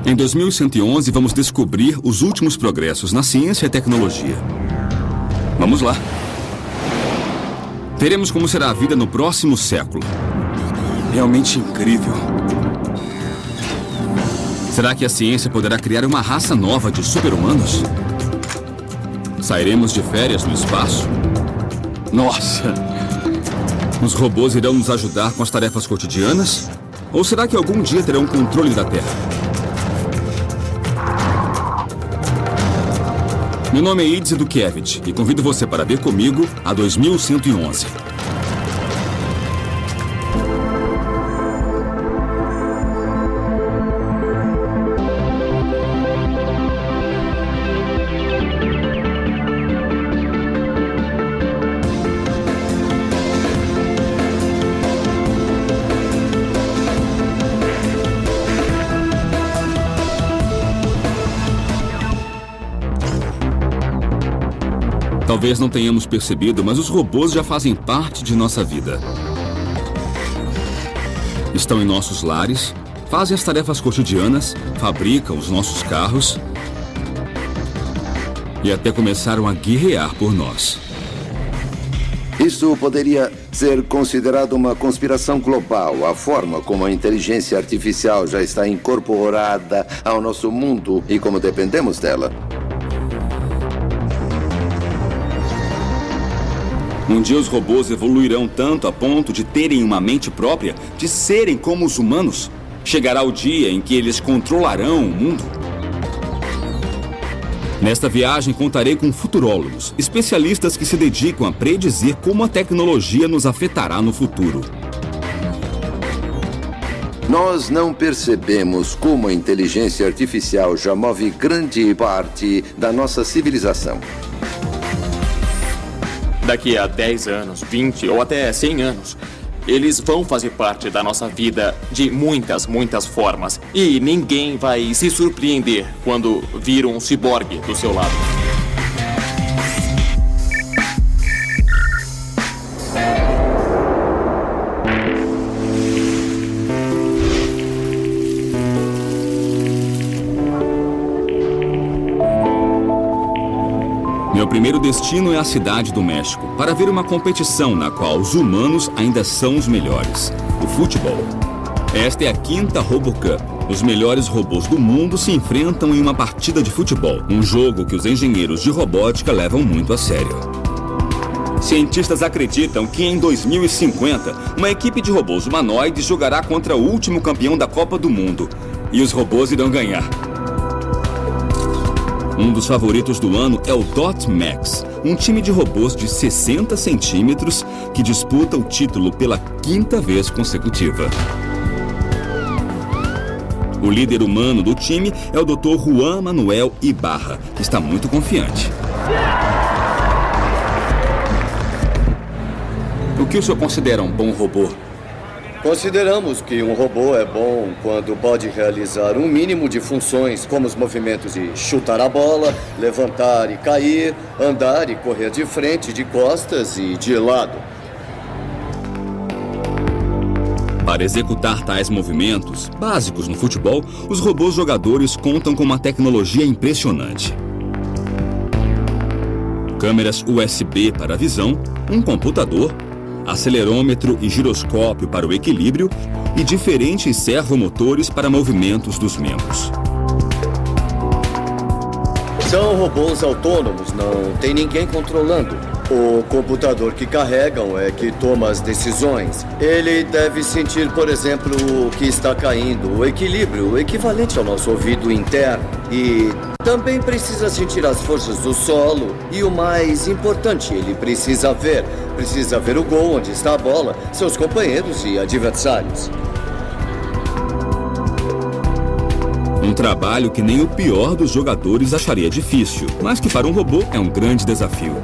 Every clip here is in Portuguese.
Em 2111, vamos descobrir os últimos progressos na ciência e tecnologia. Vamos lá. Veremos como será a vida no próximo século. Realmente incrível. Será que a ciência poderá criar uma raça nova de super-humanos? Sairemos de férias no espaço? Nossa! Os robôs irão nos ajudar com as tarefas cotidianas? Ou será que algum dia terão controle da Terra? Meu nome é Idze Dukevich e convido você para ver comigo a 2111. Talvez não tenhamos percebido, mas os robôs já fazem parte de nossa vida. Estão em nossos lares, fazem as tarefas cotidianas, fabricam os nossos carros e até começaram a guerrear por nós. Isso poderia ser considerado uma conspiração global, a forma como a inteligência artificial já está incorporada ao nosso mundo e como dependemos dela. Um dia os robôs evoluirão tanto a ponto de terem uma mente própria, de serem como os humanos. Chegará o dia em que eles controlarão o mundo. Nesta viagem contarei com futurólogos, especialistas que se dedicam a predizer como a tecnologia nos afetará no futuro. Nós não percebemos como a inteligência artificial já move grande parte da nossa civilização. Daqui a 10 anos, 20 ou até 100 anos, eles vão fazer parte da nossa vida de muitas, muitas formas. E ninguém vai se surpreender quando vir um ciborgue do seu lado. Meu primeiro destino é a cidade do México, para ver uma competição na qual os humanos ainda são os melhores, o futebol. Esta é a 5ª RoboCup. Os melhores robôs do mundo se enfrentam em uma partida de futebol, um jogo que os engenheiros de robótica levam muito a sério. Cientistas acreditam que em 2050, uma equipe de robôs humanoides jogará contra o último campeão da Copa do Mundo, e os robôs irão ganhar. Um dos favoritos do ano é o Dot Max, um time de robôs de 60 centímetros que disputa o título pela 5ª vez consecutiva. O líder humano do time é o Dr. Juan Manuel Ibarra, que está muito confiante. O que o senhor considera um bom robô? Consideramos que um robô é bom quando pode realizar um mínimo de funções, como os movimentos de chutar a bola, levantar e cair, andar e correr de frente, de costas e de lado. Para executar tais movimentos, básicos no futebol, os robôs jogadores contam com uma tecnologia impressionante. Câmeras USB para a visão, um computador, acelerômetro e giroscópio para o equilíbrio e diferentes servomotores para movimentos dos membros. São robôs autônomos, não tem ninguém controlando. O computador que carregam é que toma as decisões. Ele deve sentir, por exemplo, o que está caindo, o equilíbrio, o equivalente ao nosso ouvido interno. E também precisa sentir as forças do solo. E o mais importante, ele precisa ver o gol, onde está a bola, seus companheiros e adversários. Um trabalho que nem o pior dos jogadores acharia difícil, mas que para um robô é um grande desafio.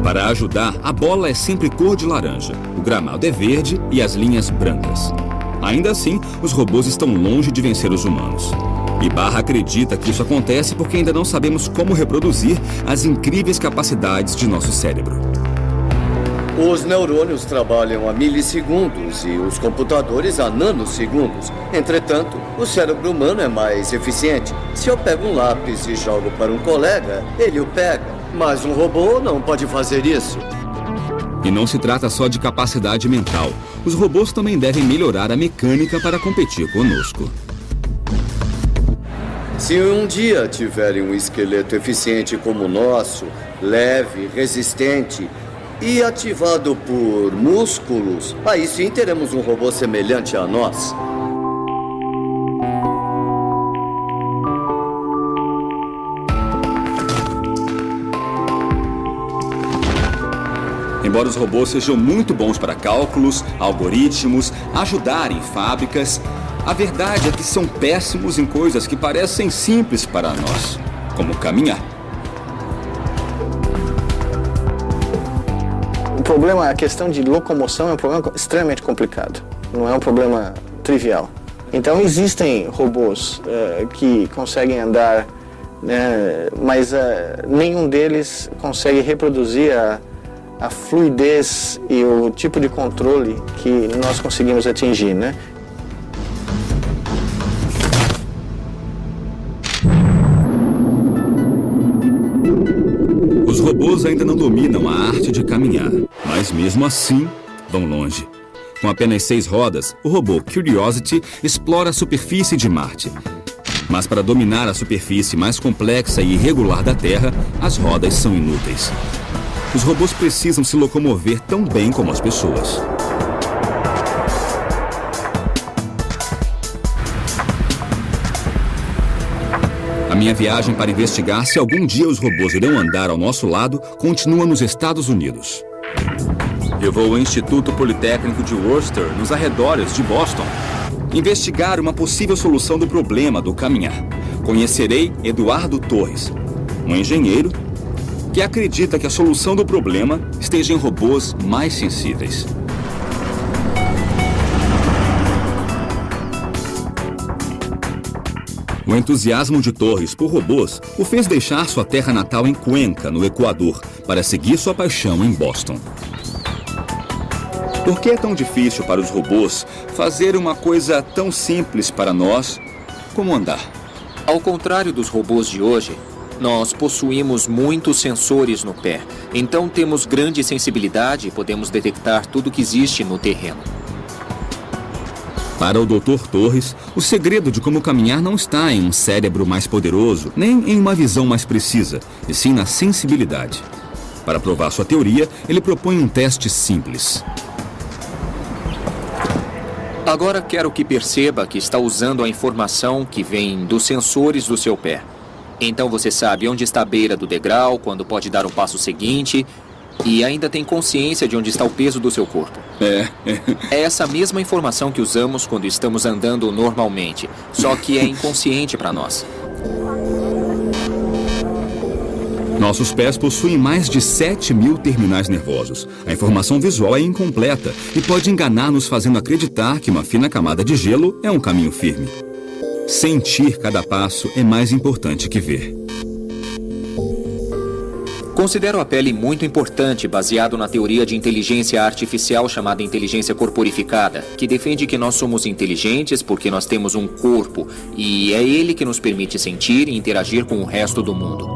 Para ajudar, a bola é sempre cor de laranja, o gramado é verde e as linhas brancas. Ainda assim, os robôs estão longe de vencer os humanos. Ibarra acredita que isso acontece porque ainda não sabemos como reproduzir as incríveis capacidades de nosso cérebro. Os neurônios trabalham a milissegundos e os computadores a nanosegundos. Entretanto, o cérebro humano é mais eficiente. Se eu pego um lápis e jogo para um colega, ele o pega. Mas um robô não pode fazer isso. E não se trata só de capacidade mental. Os robôs também devem melhorar a mecânica para competir conosco. Se um dia tiverem um esqueleto eficiente como o nosso, leve, resistente e ativado por músculos, aí sim teremos um robô semelhante a nós. Embora os robôs sejam muito bons para cálculos, algoritmos, ajudar em fábricas, a verdade é que são péssimos em coisas que parecem simples para nós, como caminhar. O problema, a questão de locomoção é um problema extremamente complicado. Não é um problema trivial. Então existem robôs que conseguem andar, mas nenhum deles consegue reproduzir a fluidez e o tipo de controle que nós conseguimos atingir, né? Os robôs ainda não dominam a arte de caminhar, mas mesmo assim vão longe. Com apenas 6 rodas, o robô Curiosity explora a superfície de Marte. Mas para dominar a superfície mais complexa e irregular da Terra, as rodas são inúteis. Os robôs precisam se locomover tão bem como as pessoas. A minha viagem para investigar se algum dia os robôs irão andar ao nosso lado continua nos Estados Unidos. Eu vou ao Instituto Politécnico de Worcester, nos arredores de Boston, investigar uma possível solução do problema do caminhar. Conhecerei Eduardo Torres, um engenheiro que acredita que a solução do problema esteja em robôs mais sensíveis. O entusiasmo de Torres por robôs o fez deixar sua terra natal em Cuenca, no Equador, para seguir sua paixão em Boston. Por que é tão difícil para os robôs fazer uma coisa tão simples para nós como andar? Ao contrário dos robôs de hoje, nós possuímos muitos sensores no pé. Então temos grande sensibilidade e podemos detectar tudo que existe no terreno. Para o Dr. Torres, o segredo de como caminhar não está em um cérebro mais poderoso, nem em uma visão mais precisa, e sim na sensibilidade. Para provar sua teoria, ele propõe um teste simples. Agora quero que perceba que está usando a informação que vem dos sensores do seu pé. Então você sabe onde está a beira do degrau, quando pode dar o passo seguinte, e ainda tem consciência de onde está o peso do seu corpo. É essa mesma informação que usamos quando estamos andando normalmente, só que é inconsciente para nós. Nossos pés possuem mais de 7.000 terminais nervosos. A informação visual é incompleta e pode enganar-nos fazendo acreditar que uma fina camada de gelo é um caminho firme. Sentir cada passo é mais importante que ver. Considero a pele muito importante, baseado na teoria de inteligência artificial chamada inteligência corporificada, que defende que nós somos inteligentes porque nós temos um corpo, e é ele que nos permite sentir e interagir com o resto do mundo.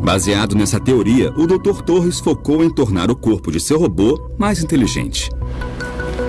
Baseado nessa teoria, o Dr. Torres focou em tornar o corpo de seu robô mais inteligente.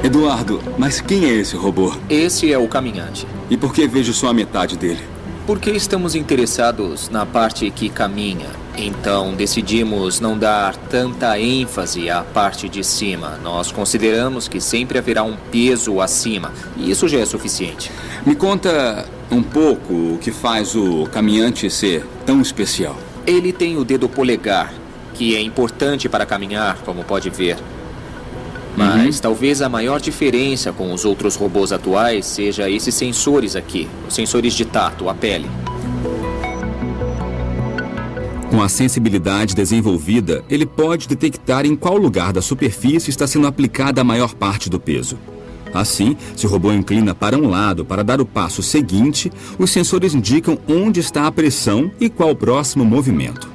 Eduardo, mas quem é esse robô? Esse é o caminhante. E por que vejo só a metade dele? Porque estamos interessados na parte que caminha. Então decidimos não dar tanta ênfase à parte de cima. Nós consideramos que sempre haverá um peso acima. E isso já é suficiente. Me conta um pouco o que faz o caminhante ser tão especial. Ele tem o dedo polegar, que é importante para caminhar, como pode ver. Mas talvez a maior diferença com os outros robôs atuais seja esses sensores aqui, os sensores de tato, a pele. Com a sensibilidade desenvolvida, ele pode detectar em qual lugar da superfície está sendo aplicada a maior parte do peso. Assim, se o robô inclina para um lado para dar o passo seguinte, os sensores indicam onde está a pressão e qual o próximo movimento.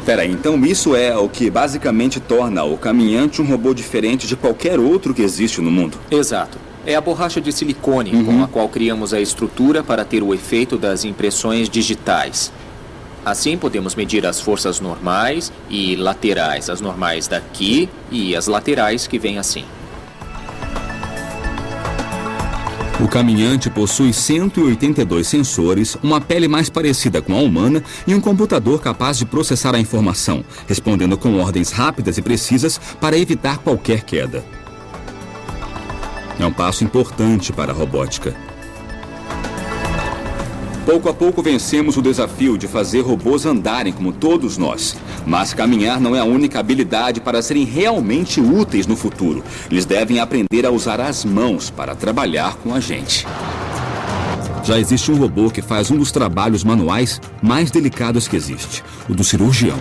Peraí, então isso é o que basicamente torna o caminhante um robô diferente de qualquer outro que existe no mundo? Exato. É a borracha de silicone com a qual criamos a estrutura para ter o efeito das impressões digitais. Assim, podemos medir as forças normais e laterais. As normais daqui e as laterais que vêm assim. O caminhante possui 182 sensores, uma pele mais parecida com a humana e um computador capaz de processar a informação, respondendo com ordens rápidas e precisas para evitar qualquer queda. É um passo importante para a robótica. Pouco a pouco vencemos o desafio de fazer robôs andarem como todos nós. Mas caminhar não é a única habilidade para serem realmente úteis no futuro. Eles devem aprender a usar as mãos para trabalhar com a gente. Já existe um robô que faz um dos trabalhos manuais mais delicados que existe, o do cirurgião.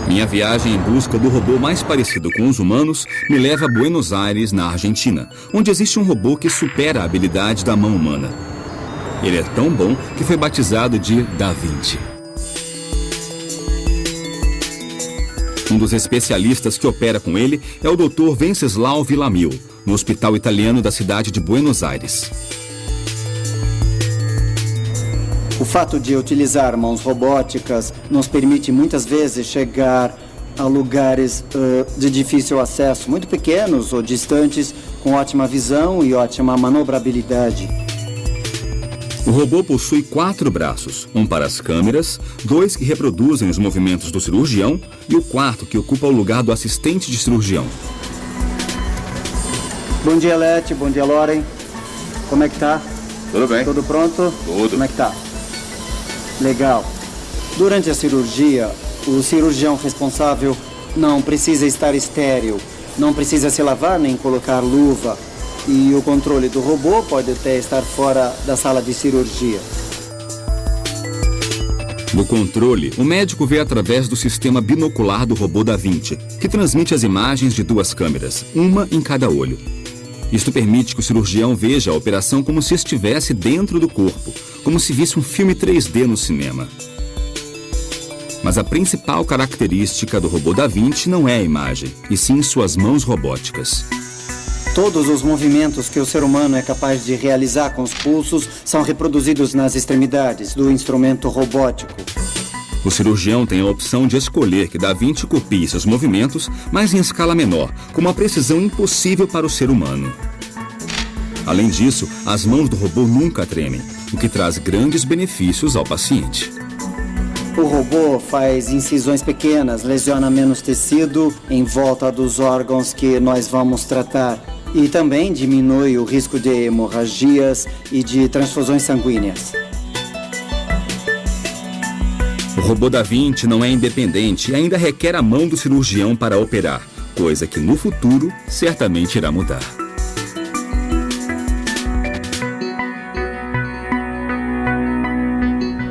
Minha viagem em busca do robô mais parecido com os humanos me leva a Buenos Aires, na Argentina, onde existe um robô que supera a habilidade da mão humana. Ele é tão bom que foi batizado de Da Vinci. Um dos especialistas que opera com ele é o Dr. Venceslau Villamil, no hospital italiano da cidade de Buenos Aires. O fato de utilizar mãos robóticas nos permite muitas vezes chegar a lugares de difícil acesso, muito pequenos ou distantes, com ótima visão e ótima manobrabilidade. O robô possui 4 braços, um para as câmeras, 2 que reproduzem os movimentos do cirurgião e o 4º que ocupa o lugar do assistente de cirurgião. Bom dia, Leti. Bom dia, Loren. Como é que tá? Tudo bem. Tudo pronto? Tudo. Como é que tá? Legal. Durante a cirurgia, o cirurgião responsável não precisa estar estéril, não precisa se lavar nem colocar luva. E o controle do robô pode até estar fora da sala de cirurgia. No controle, o médico vê através do sistema binocular do robô Da Vinci, que transmite as imagens de 2 câmeras, uma em cada olho. Isto permite que o cirurgião veja a operação como se estivesse dentro do corpo, como se visse um filme 3D no cinema. Mas a principal característica do robô Da Vinci não é a imagem, e sim suas mãos robóticas. Todos os movimentos que o ser humano é capaz de realizar com os pulsos são reproduzidos nas extremidades do instrumento robótico. O cirurgião tem a opção de escolher que Da Vinci copie seus movimentos, mas em escala menor, com uma precisão impossível para o ser humano. Além disso, as mãos do robô nunca tremem, o que traz grandes benefícios ao paciente. O robô faz incisões pequenas, lesiona menos tecido em volta dos órgãos que nós vamos tratar e também diminui o risco de hemorragias e de transfusões sanguíneas. O robô Da Vinci não é independente e ainda requer a mão do cirurgião para operar, coisa que no futuro certamente irá mudar.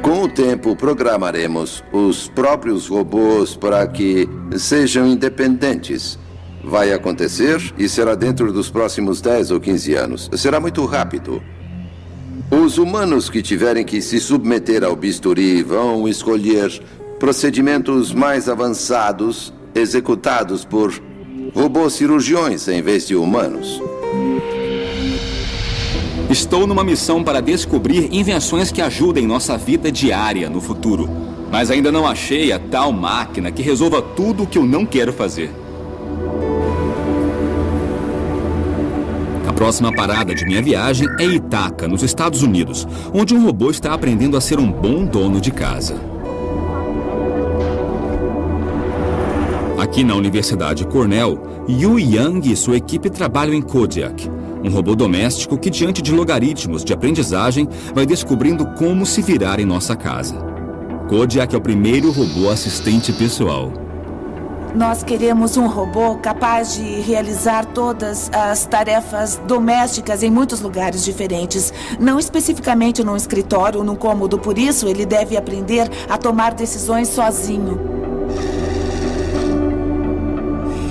Com o tempo, programaremos os próprios robôs para que sejam independentes. Vai acontecer e será dentro dos próximos 10 ou 15 anos. Será muito rápido. Os humanos que tiverem que se submeter ao bisturi vão escolher procedimentos mais avançados executados por robôs cirurgiões em vez de humanos. Estou numa missão para descobrir invenções que ajudem nossa vida diária no futuro. Mas ainda não achei a tal máquina que resolva tudo o que eu não quero fazer. A próxima parada de minha viagem é Ithaca, nos Estados Unidos, onde um robô está aprendendo a ser um bom dono de casa. Aqui na Universidade Cornell, Yu Yang e sua equipe trabalham em Kodiak, um robô doméstico que, diante de logaritmos de aprendizagem, vai descobrindo como se virar em nossa casa. Kodiak é o primeiro robô assistente pessoal. Nós queremos um robô capaz de realizar todas as tarefas domésticas em muitos lugares diferentes. Não especificamente num escritório ou num cômodo, por isso ele deve aprender a tomar decisões sozinho.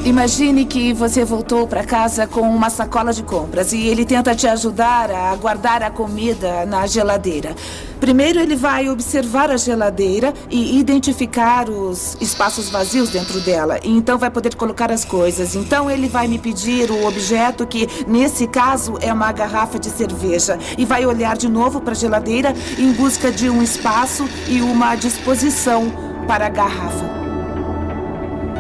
Imagine que você voltou para casa com uma sacola de compras e ele tenta te ajudar a guardar a comida na geladeira. Primeiro ele vai observar a geladeira e identificar os espaços vazios dentro dela. E então vai poder colocar as coisas. Então ele vai me pedir o objeto que, nesse caso, é uma garrafa de cerveja. E vai olhar de novo para a geladeira em busca de um espaço e uma disposição para a garrafa.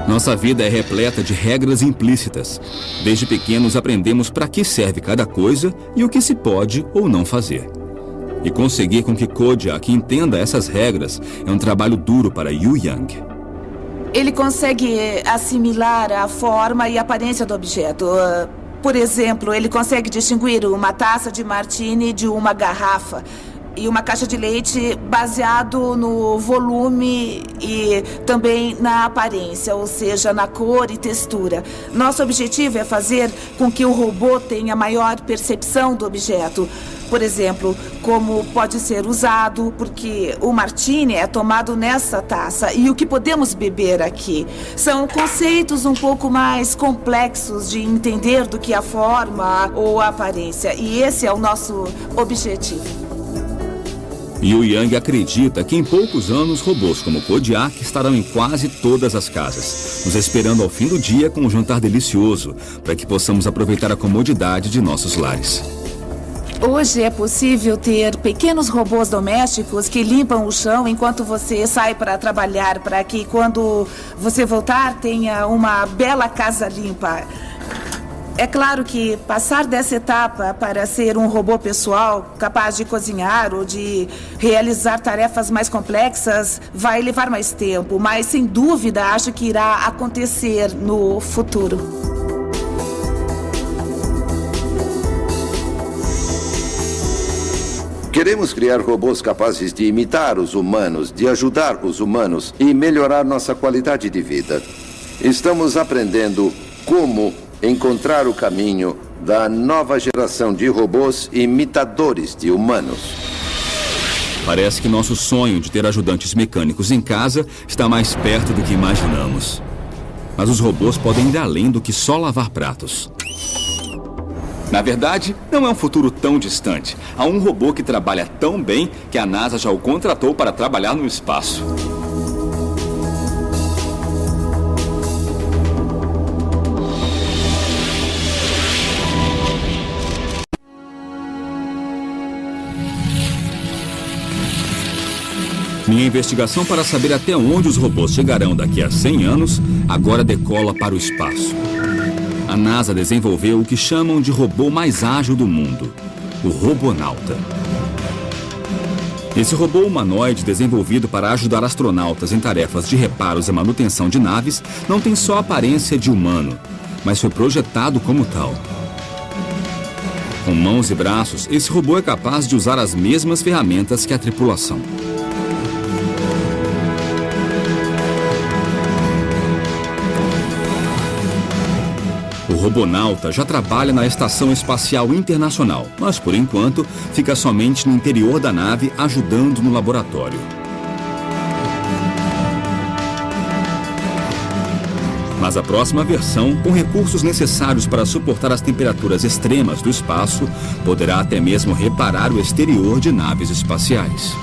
Nossa vida é repleta de regras implícitas. Desde pequenos aprendemos para que serve cada coisa e o que se pode ou não fazer. E conseguir com que Kodiak entenda essas regras é um trabalho duro para Yu Yang. Ele consegue assimilar a forma e a aparência do objeto. Por exemplo, ele consegue distinguir uma taça de martini de uma garrafa. E uma caixa de leite baseado no volume e também na aparência, ou seja, na cor e textura. Nosso objetivo é fazer com que o robô tenha maior percepção do objeto. Por exemplo, como pode ser usado, porque o martini é tomado nessa taça e o que podemos beber aqui. São conceitos um pouco mais complexos de entender do que a forma ou a aparência. E esse é o nosso objetivo. Yu Yang acredita que em poucos anos robôs como Kodiak estarão em quase todas as casas, nos esperando ao fim do dia com um jantar delicioso, para que possamos aproveitar a comodidade de nossos lares. Hoje é possível ter pequenos robôs domésticos que limpam o chão enquanto você sai para trabalhar, para que quando você voltar tenha uma bela casa limpa. É claro que passar dessa etapa para ser um robô pessoal, capaz de cozinhar ou de realizar tarefas mais complexas, vai levar mais tempo, mas sem dúvida acho que irá acontecer no futuro. Queremos criar robôs capazes de imitar os humanos, de ajudar os humanos e melhorar nossa qualidade de vida. Estamos aprendendo como encontrar o caminho da nova geração de robôs imitadores de humanos. Parece que nosso sonho de ter ajudantes mecânicos em casa está mais perto do que imaginamos. Mas os robôs podem ir além do que só lavar pratos. Na verdade, não é um futuro tão distante. Há um robô que trabalha tão bem que a NASA já o contratou para trabalhar no espaço. Minha investigação para saber até onde os robôs chegarão daqui a 100 anos agora decola para o espaço. A NASA desenvolveu o que chamam de robô mais ágil do mundo, o Robonauta. Esse robô humanoide desenvolvido para ajudar astronautas em tarefas de reparos e manutenção de naves não tem só a aparência de humano, mas foi projetado como tal. Com mãos e braços, esse robô é capaz de usar as mesmas ferramentas que a tripulação. O Robonauta já trabalha na Estação Espacial Internacional, mas por enquanto fica somente no interior da nave ajudando no laboratório. Mas a próxima versão, com recursos necessários para suportar as temperaturas extremas do espaço, poderá até mesmo reparar o exterior de naves espaciais.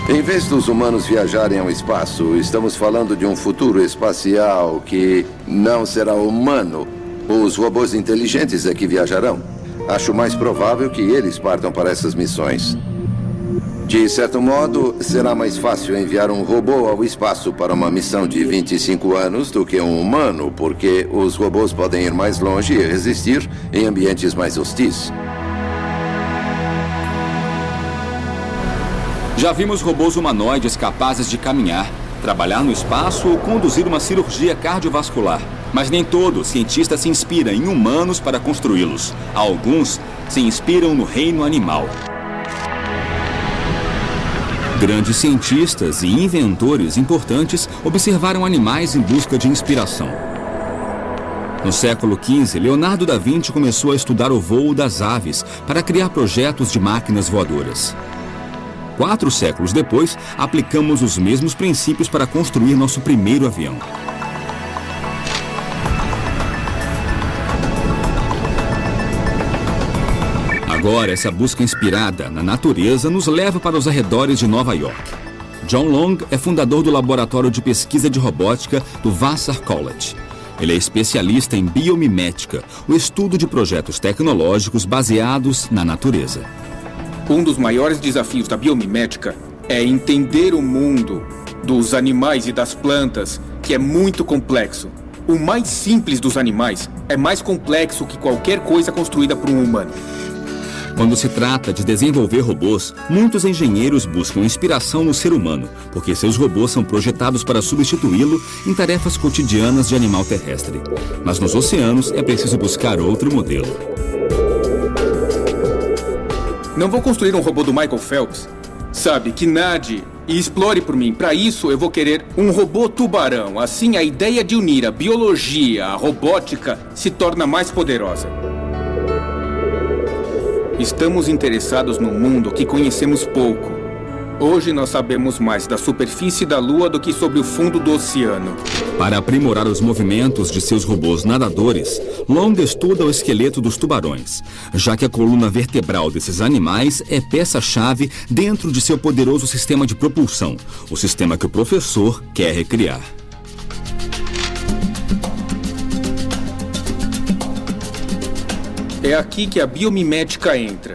Em vez dos humanos viajarem ao espaço, estamos falando de um futuro espacial que não será humano. Os robôs inteligentes é que viajarão. Acho mais provável que eles partam para essas missões. De certo modo, será mais fácil enviar um robô ao espaço para uma missão de 25 anos do que um humano, porque os robôs podem ir mais longe e resistir em ambientes mais hostis. Já vimos robôs humanoides capazes de caminhar, trabalhar no espaço ou conduzir uma cirurgia cardiovascular. Mas nem todo cientista se inspira em humanos para construí-los. Alguns se inspiram no reino animal. Grandes cientistas e inventores importantes observaram animais em busca de inspiração. No século XV, Leonardo da Vinci começou a estudar o voo das aves para criar projetos de máquinas voadoras. 4 séculos depois, aplicamos os mesmos princípios para construir nosso primeiro avião. Agora, essa busca inspirada na natureza nos leva para os arredores de Nova York. John Long é fundador do Laboratório de Pesquisa de Robótica do Vassar College. Ele é especialista em biomimética, o estudo de projetos tecnológicos baseados na natureza. Um dos maiores desafios da biomimética é entender o mundo dos animais e das plantas, que é muito complexo. O mais simples dos animais é mais complexo que qualquer coisa construída por um humano. Quando se trata de desenvolver robôs, muitos engenheiros buscam inspiração no ser humano, porque seus robôs são projetados para substituí-lo em tarefas cotidianas de animal terrestre. Mas nos oceanos é preciso buscar outro modelo. Não vou construir um robô do Michael Phelps. Sabe, que nade e explore por mim. Para isso, eu vou querer um robô tubarão. Assim, a ideia de unir a biologia à robótica se torna mais poderosa. Estamos interessados num mundo que conhecemos pouco. Hoje nós sabemos mais da superfície da Lua do que sobre o fundo do oceano. Para aprimorar os movimentos de seus robôs nadadores, Long estuda o esqueleto dos tubarões, já que a coluna vertebral desses animais é peça-chave dentro de seu poderoso sistema de propulsão, o sistema que o professor quer recriar. É aqui que a biomimética entra.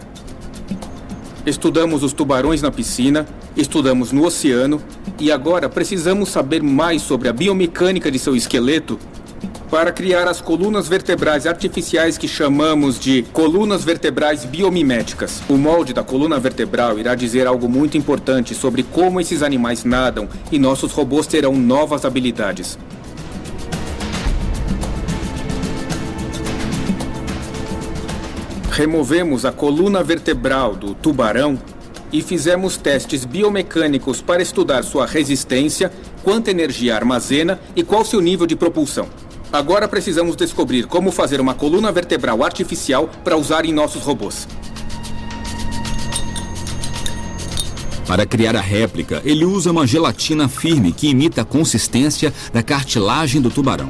Estudamos os tubarões na piscina, estudamos no oceano e agora precisamos saber mais sobre a biomecânica de seu esqueleto para criar as colunas vertebrais artificiais que chamamos de colunas vertebrais biomiméticas. O molde da coluna vertebral irá dizer algo muito importante sobre como esses animais nadam e nossos robôs terão novas habilidades. Removemos a coluna vertebral do tubarão e fizemos testes biomecânicos para estudar sua resistência, quanta energia armazena e qual seu nível de propulsão. Agora precisamos descobrir como fazer uma coluna vertebral artificial para usar em nossos robôs. Para criar a réplica, ele usa uma gelatina firme que imita a consistência da cartilagem do tubarão.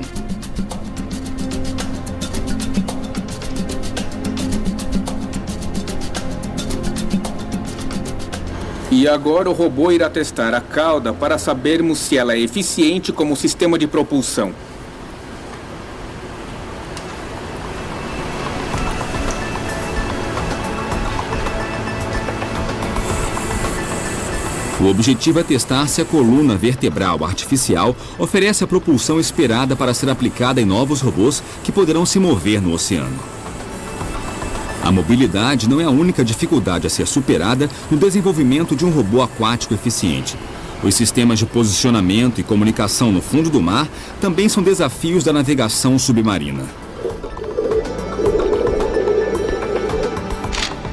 E agora o robô irá testar a cauda para sabermos se ela é eficiente como sistema de propulsão. O objetivo é testar se a coluna vertebral artificial oferece a propulsão esperada para ser aplicada em novos robôs que poderão se mover no oceano. A mobilidade não é a única dificuldade a ser superada no desenvolvimento de um robô aquático eficiente. Os sistemas de posicionamento e comunicação no fundo do mar também são desafios da navegação submarina.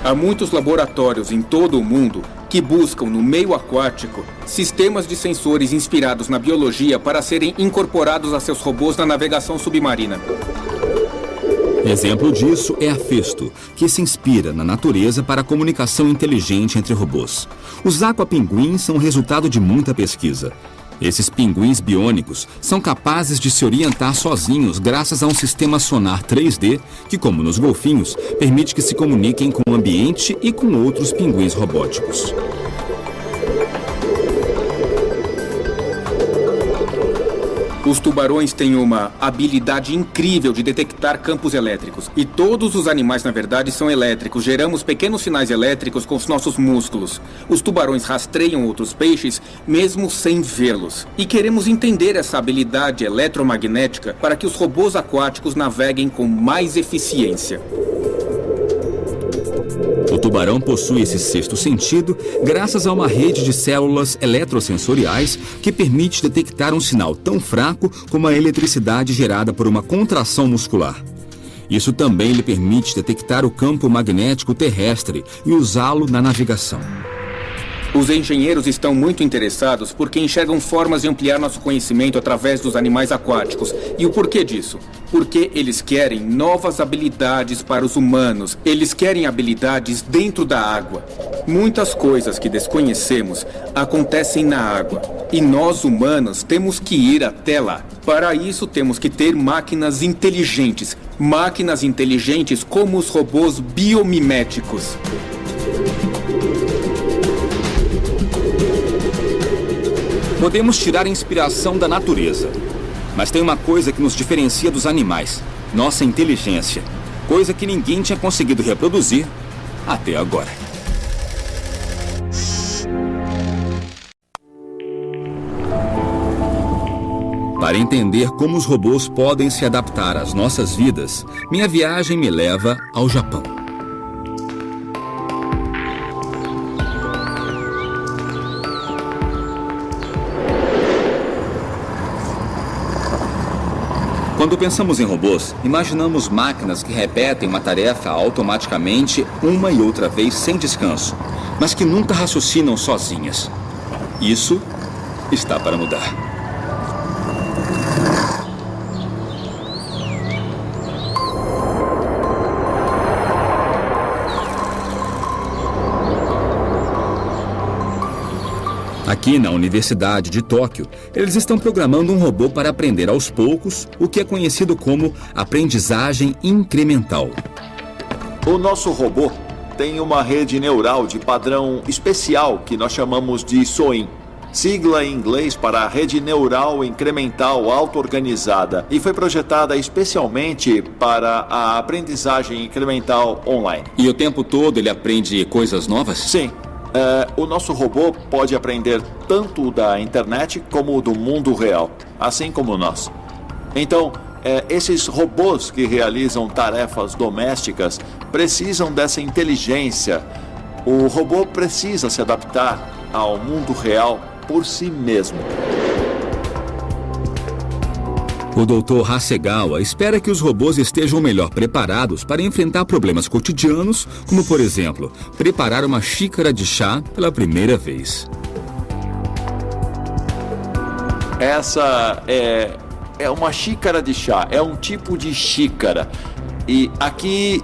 Há muitos laboratórios em todo o mundo que buscam no meio aquático sistemas de sensores inspirados na biologia para serem incorporados a seus robôs na navegação submarina. Exemplo disso é a Festo, que se inspira na natureza para a comunicação inteligente entre robôs. Os aquapinguins são resultado de muita pesquisa. Esses pinguins biônicos são capazes de se orientar sozinhos graças a um sistema sonar 3D que, como nos golfinhos, permite que se comuniquem com o ambiente e com outros pinguins robóticos. Os tubarões têm uma habilidade incrível de detectar campos elétricos. E todos os animais, na verdade, são elétricos. Geramos pequenos sinais elétricos com os nossos músculos. Os tubarões rastreiam outros peixes, mesmo sem vê-los. E queremos entender essa habilidade eletromagnética para que os robôs aquáticos naveguem com mais eficiência. O tubarão possui esse sexto sentido graças a uma rede de células eletrosensoriais que permite detectar um sinal tão fraco como a eletricidade gerada por uma contração muscular. Isso também lhe permite detectar o campo magnético terrestre e usá-lo na navegação. Os engenheiros estão muito interessados porque enxergam formas de ampliar nosso conhecimento através dos animais aquáticos. E o porquê disso? Porque eles querem novas habilidades para os humanos. Eles querem habilidades dentro da água. Muitas coisas que desconhecemos acontecem na água. E nós, humanos, temos que ir até lá. Para isso, temos que ter máquinas inteligentes. Máquinas inteligentes como os robôs biomiméticos. Podemos tirar inspiração da natureza, mas tem uma coisa que nos diferencia dos animais: nossa inteligência. Coisa que ninguém tinha conseguido reproduzir até agora. Para entender como os robôs podem se adaptar às nossas vidas, minha viagem me leva ao Japão. Quando pensamos em robôs, imaginamos máquinas que repetem uma tarefa automaticamente uma e outra vez sem descanso, mas que nunca raciocinam sozinhas. Isso está para mudar. Aqui na Universidade de Tóquio, eles estão programando um robô para aprender aos poucos o que é conhecido como aprendizagem incremental. O nosso robô tem uma rede neural de padrão especial que nós chamamos de SOIN, sigla em inglês para Rede Neural Incremental Auto-Organizada, e foi projetada especialmente para a aprendizagem incremental online. E o tempo todo ele aprende coisas novas? Sim. O nosso robô pode aprender tanto da internet como do mundo real, assim como nós. Então, esses robôs que realizam tarefas domésticas precisam dessa inteligência. O robô precisa se adaptar ao mundo real por si mesmo. O Dr. Hasegawa espera que os robôs estejam melhor preparados para enfrentar problemas cotidianos, como, por exemplo, preparar uma xícara de chá pela primeira vez. Essa é uma xícara de chá, é um tipo de xícara. E aqui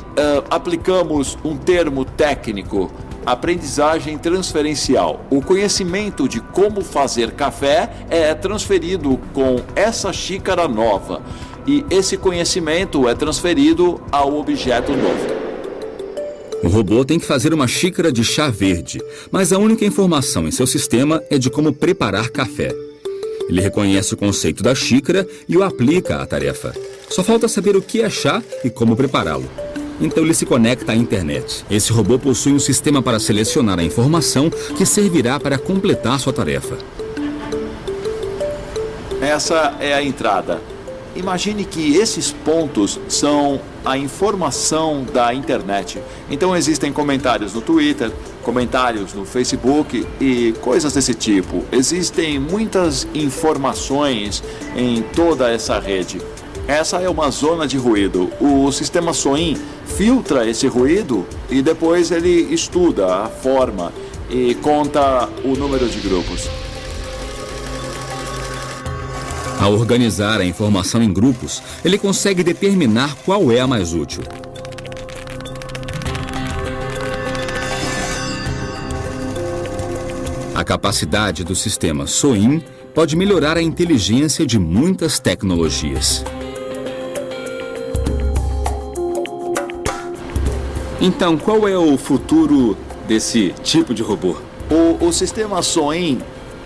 aplicamos um termo técnico: aprendizagem transferencial. O conhecimento de como fazer café é transferido com essa xícara nova. E esse conhecimento é transferido ao objeto novo. O robô tem que fazer uma xícara de chá verde, mas a única informação em seu sistema é de como preparar café. Ele reconhece o conceito da xícara e o aplica à tarefa. Só falta saber o que é chá e como prepará-lo. Então ele se conecta à internet. Esse robô possui um sistema para selecionar a informação que servirá para completar sua tarefa. Essa é a entrada. Imagine que esses pontos são a informação da internet. Então existem comentários no Twitter, comentários no Facebook e coisas desse tipo. Existem muitas informações em toda essa rede. Essa é uma zona de ruído. O sistema SOIN filtra esse ruído e depois ele estuda a forma e conta o número de grupos. Ao organizar a informação em grupos, ele consegue determinar qual é a mais útil. A capacidade do sistema SOIN pode melhorar a inteligência de muitas tecnologias. Então, qual é o futuro desse tipo de robô? O sistema SOIN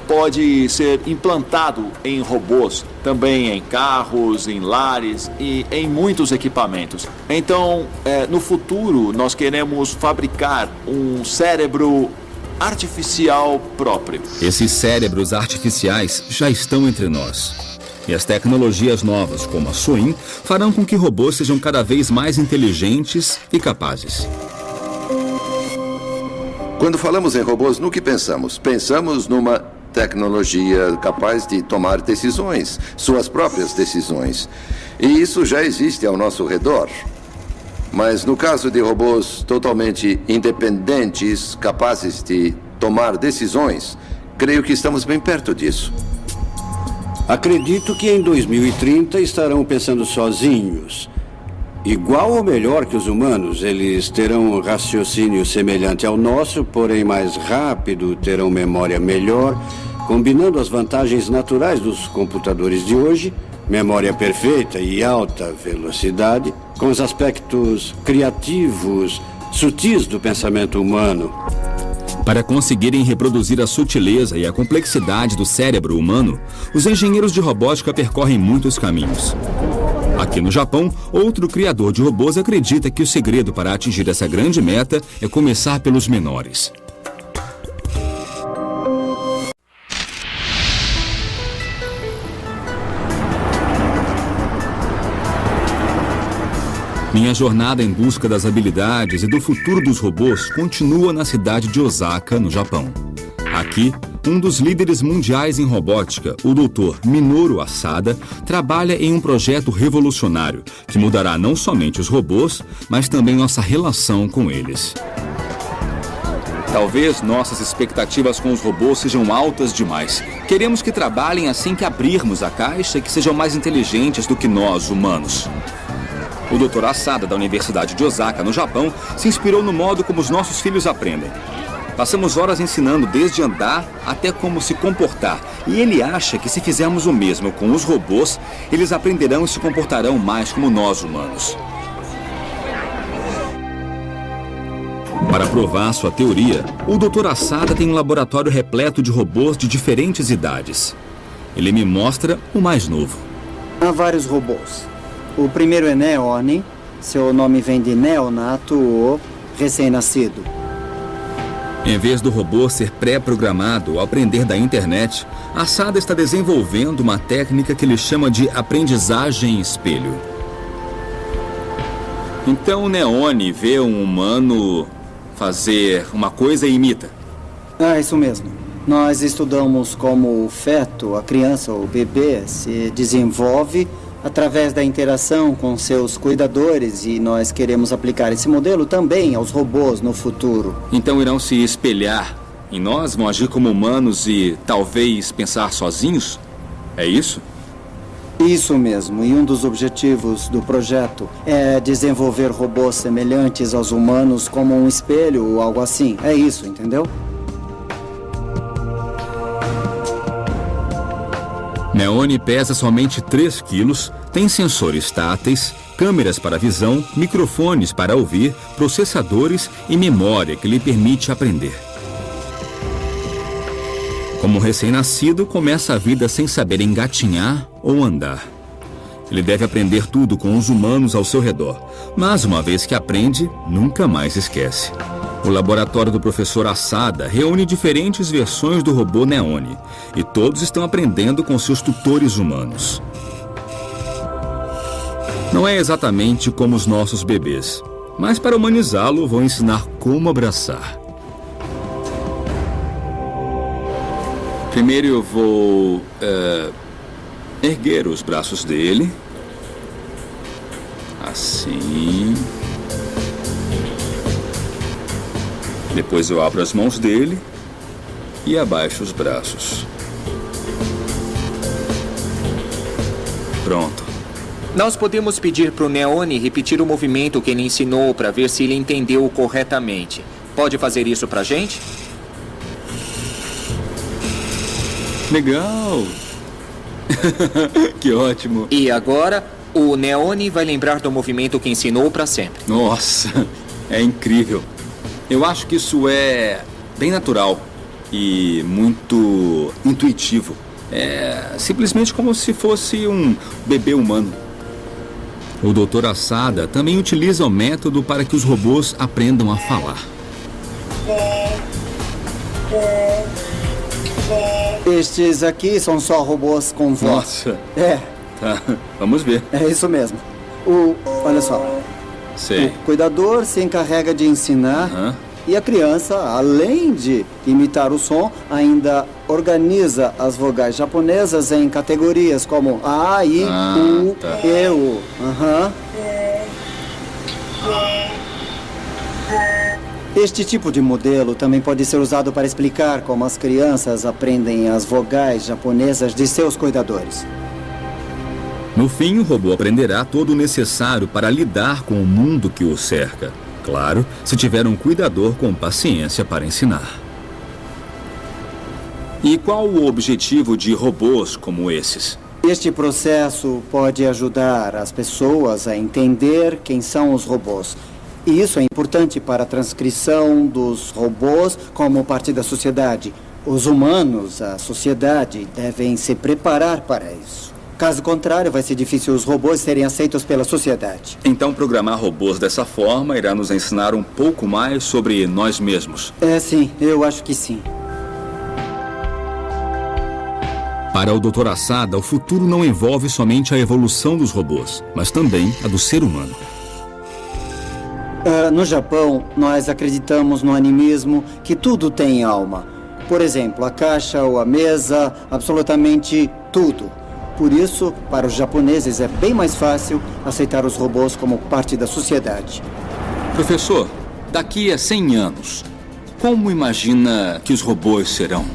pode ser implantado em robôs, também em carros, em lares e em muitos equipamentos. Então, no futuro, nós queremos fabricar um cérebro artificial próprio. Esses cérebros artificiais já estão entre nós. E as tecnologias novas, como a SOIN, farão com que robôs sejam cada vez mais inteligentes e capazes. Quando falamos em robôs, no que pensamos? Pensamos numa tecnologia capaz de tomar decisões, suas próprias decisões. E isso já existe ao nosso redor. Mas no caso de robôs totalmente independentes, capazes de tomar decisões, creio que estamos bem perto disso. Acredito que em 2030 estarão pensando sozinhos. Igual ou melhor que os humanos, eles terão um raciocínio semelhante ao nosso, porém mais rápido, terão memória melhor, combinando as vantagens naturais dos computadores de hoje, memória perfeita e alta velocidade, com os aspectos criativos, sutis do pensamento humano. Para conseguirem reproduzir a sutileza e a complexidade do cérebro humano, os engenheiros de robótica percorrem muitos caminhos. Aqui no Japão, outro criador de robôs acredita que o segredo para atingir essa grande meta é começar pelos menores. Minha jornada em busca das habilidades e do futuro dos robôs continua na cidade de Osaka, no Japão. Aqui, um dos líderes mundiais em robótica, o Dr. Minoru Asada, trabalha em um projeto revolucionário que mudará não somente os robôs, mas também nossa relação com eles. Talvez nossas expectativas com os robôs sejam altas demais. Queremos que trabalhem assim que abrirmos a caixa e que sejam mais inteligentes do que nós, humanos. O Dr. Asada, da Universidade de Osaka, no Japão, se inspirou no modo como os nossos filhos aprendem. Passamos horas ensinando desde andar até como se comportar. E ele acha que se fizermos o mesmo com os robôs, eles aprenderão e se comportarão mais como nós, humanos. Para provar sua teoria, o Dr. Asada tem um laboratório repleto de robôs de diferentes idades. Ele me mostra o mais novo. Há vários robôs. O primeiro é Neone. Seu nome vem de neonato ou recém-nascido. Em vez do robô ser pré-programado ao aprender da internet, Asada está desenvolvendo uma técnica que ele chama de aprendizagem espelho. Então o Neone vê um humano fazer uma coisa e imita. Isso mesmo. Nós estudamos como o feto, a criança ou o bebê, se desenvolve através da interação com seus cuidadores e nós queremos aplicar esse modelo também aos robôs no futuro. Então irão se espelhar em nós, vão agir como humanos e talvez pensar sozinhos? É isso? Isso mesmo. E um dos objetivos do projeto é desenvolver robôs semelhantes aos humanos como um espelho ou algo assim. É isso, entendeu? Neone pesa somente 3 quilos, tem sensores táteis, câmeras para visão, microfones para ouvir, processadores e memória que lhe permite aprender. Como recém-nascido, começa a vida sem saber engatinhar ou andar. Ele deve aprender tudo com os humanos ao seu redor, mas uma vez que aprende, nunca mais esquece. O laboratório do professor Asada reúne diferentes versões do robô Neone e todos estão aprendendo com seus tutores humanos. Não é exatamente como os nossos bebês, mas para humanizá-lo vou ensinar como abraçar. Primeiro eu vou erguer os braços dele, assim. Depois eu abro as mãos dele e abaixo os braços. Pronto. Nós podemos pedir para o Neone repetir o movimento que ele ensinou para ver se ele entendeu corretamente. Pode fazer isso para a gente? Legal! Que ótimo! E agora, o Neone vai lembrar do movimento que ensinou para sempre. Nossa, é incrível! Eu acho que isso é bem natural e muito intuitivo. É simplesmente como se fosse um bebê humano. O Dr. Asada também utiliza o método para que os robôs aprendam a falar. Estes aqui são só robôs com voz. Nossa! Tá, vamos ver. É isso mesmo. Olha só. Sei. O cuidador se encarrega de ensinar e a criança, além de imitar o som, ainda organiza as vogais japonesas em categorias como A, I, U, E, U. Este tipo de modelo também pode ser usado para explicar como as crianças aprendem as vogais japonesas de seus cuidadores. No fim, o robô aprenderá todo o necessário para lidar com o mundo que o cerca. Claro, se tiver um cuidador com paciência para ensinar. E qual o objetivo de robôs como esses? Este processo pode ajudar as pessoas a entender quem são os robôs. E isso é importante para a transcrição dos robôs como parte da sociedade. Os humanos, a sociedade, devem se preparar para isso. Caso contrário, vai ser difícil os robôs serem aceitos pela sociedade. Então, programar robôs dessa forma irá nos ensinar um pouco mais sobre nós mesmos. Sim, eu acho que sim. Para o Dr. Asada, o futuro não envolve somente a evolução dos robôs, mas também a do ser humano. No Japão, nós acreditamos no animismo que tudo tem alma. Por exemplo, a caixa ou a mesa, absolutamente tudo. Por isso, para os japoneses é bem mais fácil aceitar os robôs como parte da sociedade. Professor, daqui a 100 anos, como imagina que os robôs serão?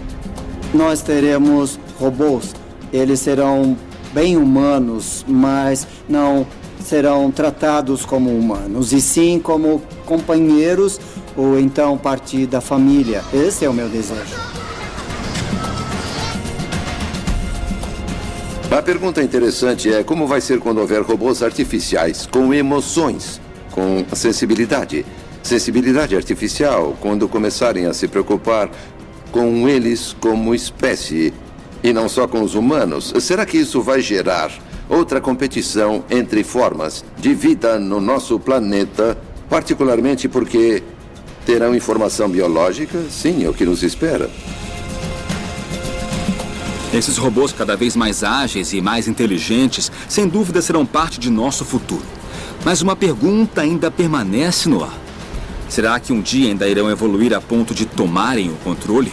Nós teremos robôs. Eles serão bem humanos, mas não serão tratados como humanos, e sim como companheiros ou então parte da família. Esse é o meu desejo. A pergunta interessante é como vai ser quando houver robôs artificiais com emoções, com sensibilidade. Sensibilidade artificial, quando começarem a se preocupar com eles como espécie e não só com os humanos. Será que isso vai gerar outra competição entre formas de vida no nosso planeta, particularmente porque terão informação biológica? Sim, é o que nos espera. Esses robôs cada vez mais ágeis e mais inteligentes, sem dúvida serão parte de nosso futuro. Mas uma pergunta ainda permanece no ar. Será que um dia ainda irão evoluir a ponto de tomarem o controle?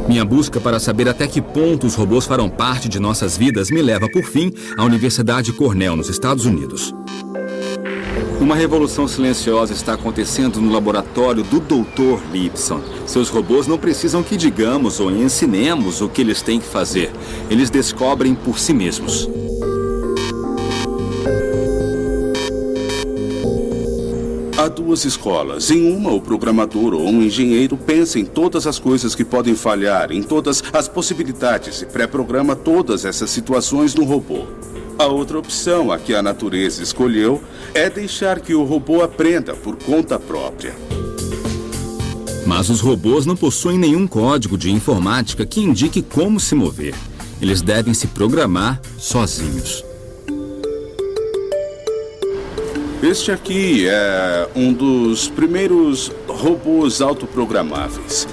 Minha busca para saber até que ponto os robôs farão parte de nossas vidas me leva, por fim, à Universidade Cornell, nos Estados Unidos. Uma revolução silenciosa está acontecendo no laboratório do Dr. Lipson. Seus robôs não precisam que digamos ou ensinemos o que eles têm que fazer. Eles descobrem por si mesmos. Há duas escolas. Em uma, o programador ou um engenheiro pensa em todas as coisas que podem falhar, em todas as possibilidades e pré-programa todas essas situações no robô. A outra opção, a que a natureza escolheu, é deixar que o robô aprenda por conta própria. Mas os robôs não possuem nenhum código de informática que indique como se mover. Eles devem se programar sozinhos. Este aqui é um dos primeiros robôs autoprogramáveis.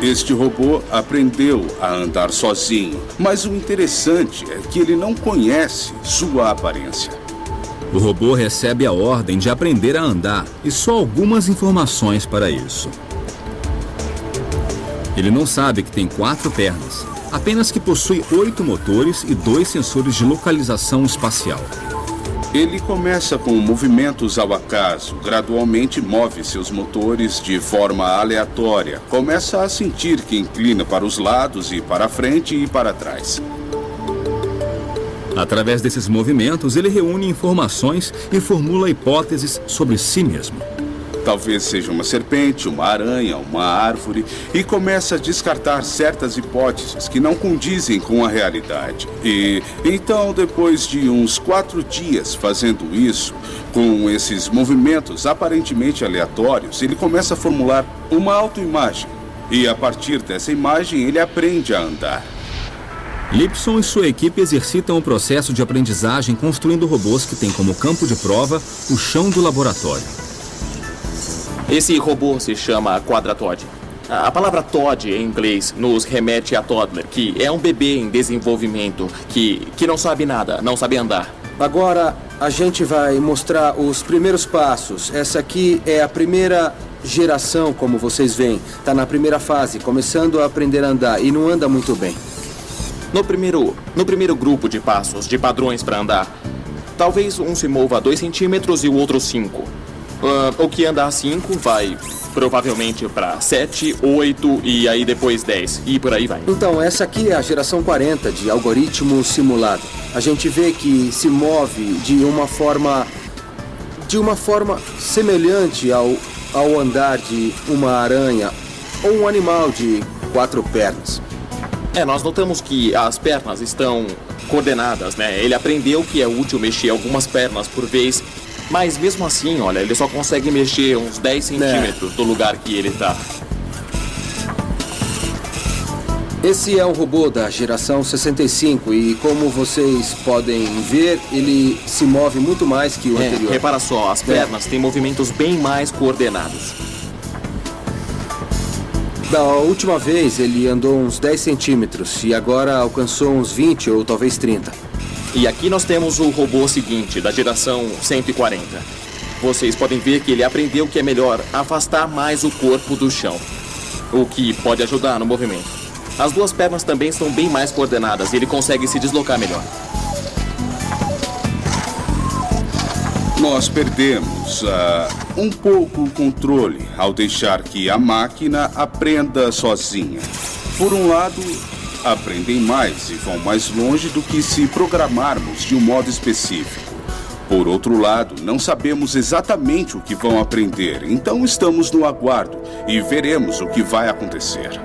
Este robô aprendeu a andar sozinho, mas o interessante é que ele não conhece sua aparência. O robô recebe a ordem de aprender a andar e só algumas informações para isso. Ele não sabe que tem 4 pernas, apenas que possui 8 motores e 2 sensores de localização espacial. Ele começa com movimentos ao acaso, gradualmente move seus motores de forma aleatória, começa a sentir que inclina para os lados e para frente e para trás. Através desses movimentos, ele reúne informações e formula hipóteses sobre si mesmo. Talvez seja uma serpente, uma aranha, uma árvore, e começa a descartar certas hipóteses que não condizem com a realidade. E então, depois de uns 4 dias fazendo isso, com esses movimentos aparentemente aleatórios, ele começa a formular uma autoimagem. E a partir dessa imagem, ele aprende a andar. Lipson e sua equipe exercitam o processo de aprendizagem construindo robôs que têm como campo de prova o chão do laboratório. Esse robô se chama Quadratod. A palavra Todd em inglês nos remete a toddler, que é um bebê em desenvolvimento, que não sabe nada, não sabe andar. Agora a gente vai mostrar os primeiros passos. Essa aqui é a primeira geração, como vocês veem. Está na primeira fase, começando a aprender a andar e não anda muito bem. No primeiro grupo de passos, de padrões para andar, talvez um se mova 2 centímetros e o outro 5. O que anda a 5 vai provavelmente para 7, 8 e aí depois 10 e por aí vai. Então, essa aqui é a geração 40 de algoritmo simulado. A gente vê que se move de uma forma semelhante ao andar de uma aranha ou um animal de 4 pernas. Nós notamos que as pernas estão coordenadas, né? Ele aprendeu que é útil mexer algumas pernas por vez, mas mesmo assim, olha, ele só consegue mexer uns 10 centímetros do lugar que ele está. Esse é um robô da geração 65 e, como vocês podem ver, ele se move muito mais que o anterior. Repara só, as pernas têm movimentos bem mais coordenados. Da última vez ele andou uns 10 centímetros e agora alcançou uns 20 ou talvez 30. E aqui nós temos o robô seguinte, da geração 140. Vocês podem ver que ele aprendeu que é melhor afastar mais o corpo do chão, o que pode ajudar no movimento. As 2 pernas também estão bem mais coordenadas e ele consegue se deslocar melhor. Nós perdemos um pouco o controle ao deixar que a máquina aprenda sozinha. Por um lado, aprendem mais e vão mais longe do que se programarmos de um modo específico. Por outro lado, não sabemos exatamente o que vão aprender, então estamos no aguardo e veremos o que vai acontecer.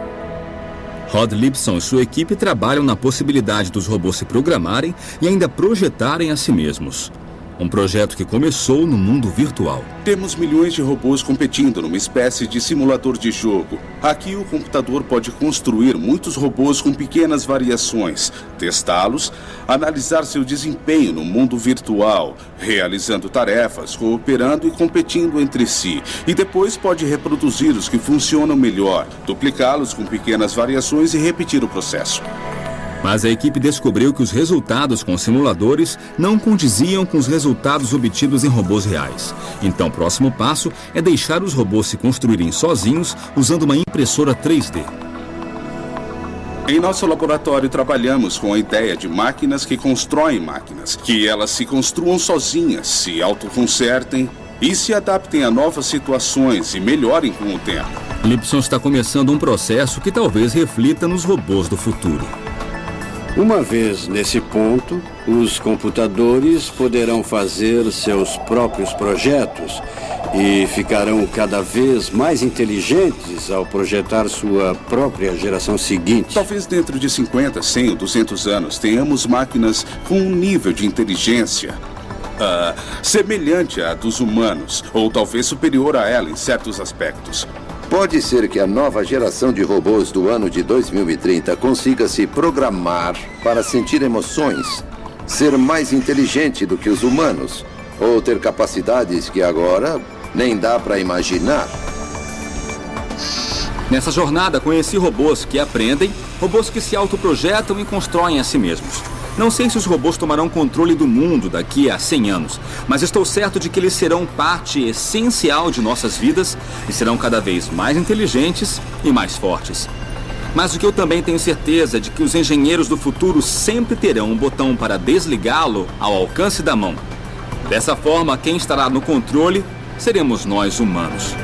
Rod Lipson e sua equipe trabalham na possibilidade dos robôs se programarem e ainda projetarem a si mesmos. Um projeto que começou no mundo virtual. Temos milhões de robôs competindo numa espécie de simulador de jogo. Aqui o computador pode construir muitos robôs com pequenas variações, testá-los, analisar seu desempenho no mundo virtual, realizando tarefas, cooperando e competindo entre si. E depois pode reproduzir os que funcionam melhor, duplicá-los com pequenas variações e repetir o processo. Mas a equipe descobriu que os resultados com simuladores não condiziam com os resultados obtidos em robôs reais. Então, o próximo passo é deixar os robôs se construírem sozinhos usando uma impressora 3D. Em nosso laboratório, trabalhamos com a ideia de máquinas que constroem máquinas, que elas se construam sozinhas, se autoconsertem e se adaptem a novas situações e melhorem com o tempo. Lipson está começando um processo que talvez reflita nos robôs do futuro. Uma vez nesse ponto, os computadores poderão fazer seus próprios projetos e ficarão cada vez mais inteligentes ao projetar sua própria geração seguinte. Talvez dentro de 50, 100 ou 200 anos tenhamos máquinas com um nível de inteligência semelhante à dos humanos, ou talvez superior a ela em certos aspectos. Pode ser que a nova geração de robôs do ano de 2030 consiga se programar para sentir emoções, ser mais inteligente do que os humanos, ou ter capacidades que agora nem dá para imaginar. Nessa jornada, conheci robôs que aprendem, robôs que se autoprojetam e constroem a si mesmos. Não sei se os robôs tomarão controle do mundo daqui a 100 anos, mas estou certo de que eles serão parte essencial de nossas vidas e serão cada vez mais inteligentes e mais fortes. Mas o que eu também tenho certeza é de que os engenheiros do futuro sempre terão um botão para desligá-lo ao alcance da mão. Dessa forma, quem estará no controle seremos nós humanos.